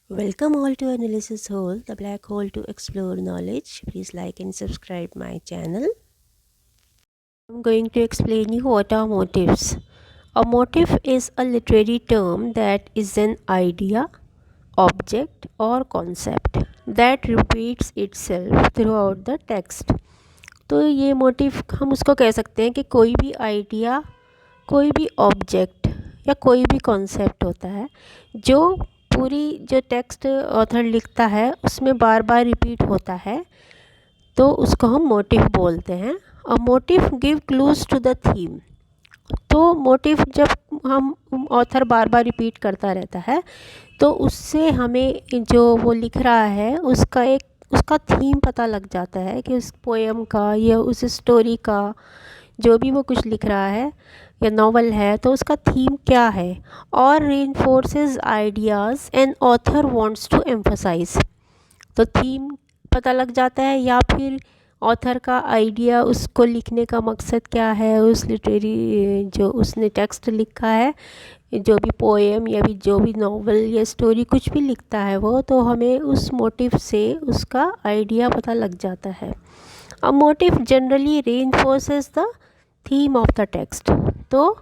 Welcome all to Analysis Hole, the black hole to explore knowledge. Please like and subscribe my channel. I'm going to explain you what are motifs. A motif is a literary term that is an idea, object or concept that repeats itself throughout the text. तो ये motive हम उसको कह सकते हैं कि कोई भी आइडिया, कोई भी ऑब्जेक्ट या कोई भी कॉन्सेप्ट होता है जो पूरी जो टेक्स्ट ऑथर लिखता है उसमें बार बार रिपीट होता है, तो उसको हम मोटिव बोलते हैं। A motive give clues to the theme. तो मोटिव जब हम ऑथर बार बार रिपीट करता रहता है तो उससे हमें जो वो लिख रहा है उसका थीम पता लग जाता है कि उस पोएम का या उस स्टोरी का जो भी वो कुछ लिख रहा है या नॉवल है तो उसका थीम क्या है, और reinforces ideas and author wants to emphasize. तो थीम पता लग जाता है या फिर ऑथर का आइडिया, उसको लिखने का मकसद क्या है, उस लिटरेरी जो उसने टेक्स्ट लिखा है, जो भी पोएम या भी जो भी नॉवल या स्टोरी कुछ भी लिखता है वो, तो हमें उस मोटिव से उसका आइडिया पता लग जाता है। A motive generally reinforces the theme of the text. तो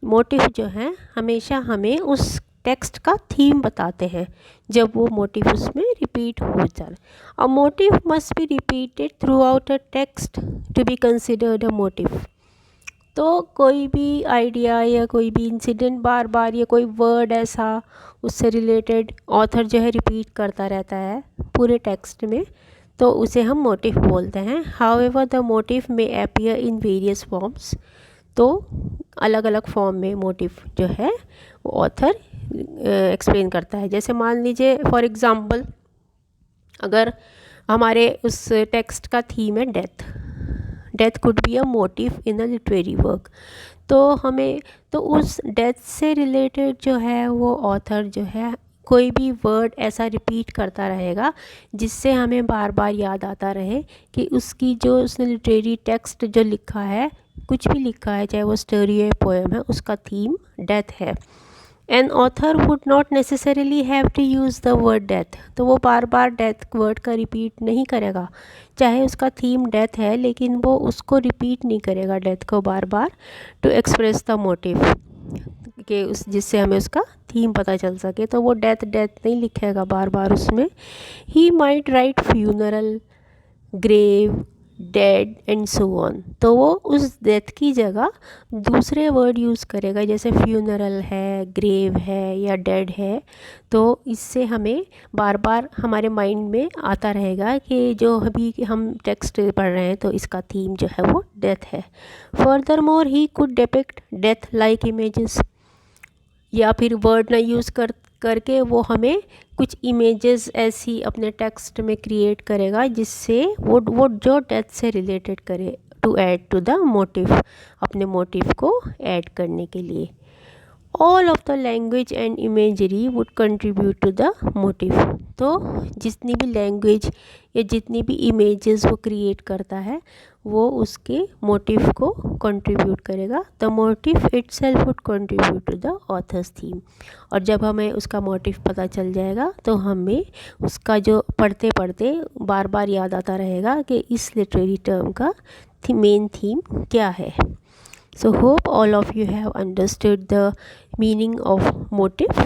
मोटिव जो है हमेशा हमें उस टेक्स्ट का थीम बताते हैं जब वो मोटिव उसमें रिपीट हो जाए। A motive must be repeated throughout a text to be considered a motive. तो कोई भी आइडिया या कोई भी इंसिडेंट बार बार या कोई वर्ड ऐसा उससे रिलेटेड ऑथर जो है रिपीट करता रहता है पूरे टेक्स्ट में, तो उसे हम मोटिव बोलते हैं। हाउएवर द मोटिव में अपीयर इन वेरियस फॉर्म्स। तो अलग अलग फॉर्म में मोटिव जो है वो ऑथर एक्सप्लेन करता है। जैसे मान लीजिए फॉर एग्ज़ाम्पल, अगर हमारे उस टेक्स्ट का थीम है death, death could be a motive in a literary work. तो हमें तो उस डेथ से रिलेटेड जो है वो ऑथर जो है कोई भी वर्ड ऐसा रिपीट करता रहेगा जिससे हमें बार बार याद आता रहे कि उसकी जो उसने लिटरेरी टेक्स्ट जो लिखा है, कुछ भी लिखा है, चाहे वो स्टोरी है, पोएम है, उसका थीम डेथ है। An author would not necessarily have to use the word death. तो वो बार बार डेथ वर्ड का रिपीट नहीं करेगा, चाहे उसका थीम डेथ है लेकिन वो उसको रिपीट नहीं करेगा डेथ को बार बार, टू एक्सप्रेस द मोटिव कि उस जिससे हमें उसका थीम पता चल सके। तो वो डेथ डेथ नहीं लिखेगा बार बार उसमें। He might write funeral, grave, dead and so on. तो वो उस डेथ की जगह दूसरे वर्ड यूज़ करेगा, जैसे फ्यूनरल है, ग्रेव है या डेड है। तो इससे हमें बार बार हमारे माइंड में आता रहेगा कि जो अभी हम टेक्स्ट पढ़ रहे हैं तो इसका थीम जो है वो डेथ है। Further more he could depict death like images, या फिर वर्ड ना यूज़ करके वो हमें कुछ इमेजेस ऐसी अपने टेक्स्ट में क्रिएट करेगा जिससे वो जो डेथ से रिलेटेड करे, to add to the motive, अपने मोटिव को ऐड करने के लिए। All of the language and imagery would contribute to the motive. तो जितनी भी लैंग्वेज या जितनी भी इमेजेस वो क्रिएट करता है वो उसके मोटिव को कंट्रीब्यूट करेगा। The motive itself would contribute to the author's theme. और जब हमें उसका मोटिव पता चल जाएगा तो हमें उसका जो पढ़ते पढ़ते बार बार याद आता रहेगा कि इस लिटरेरी टर्म का मेन थीम क्या है। So hope all of you have understood the meaning of motive.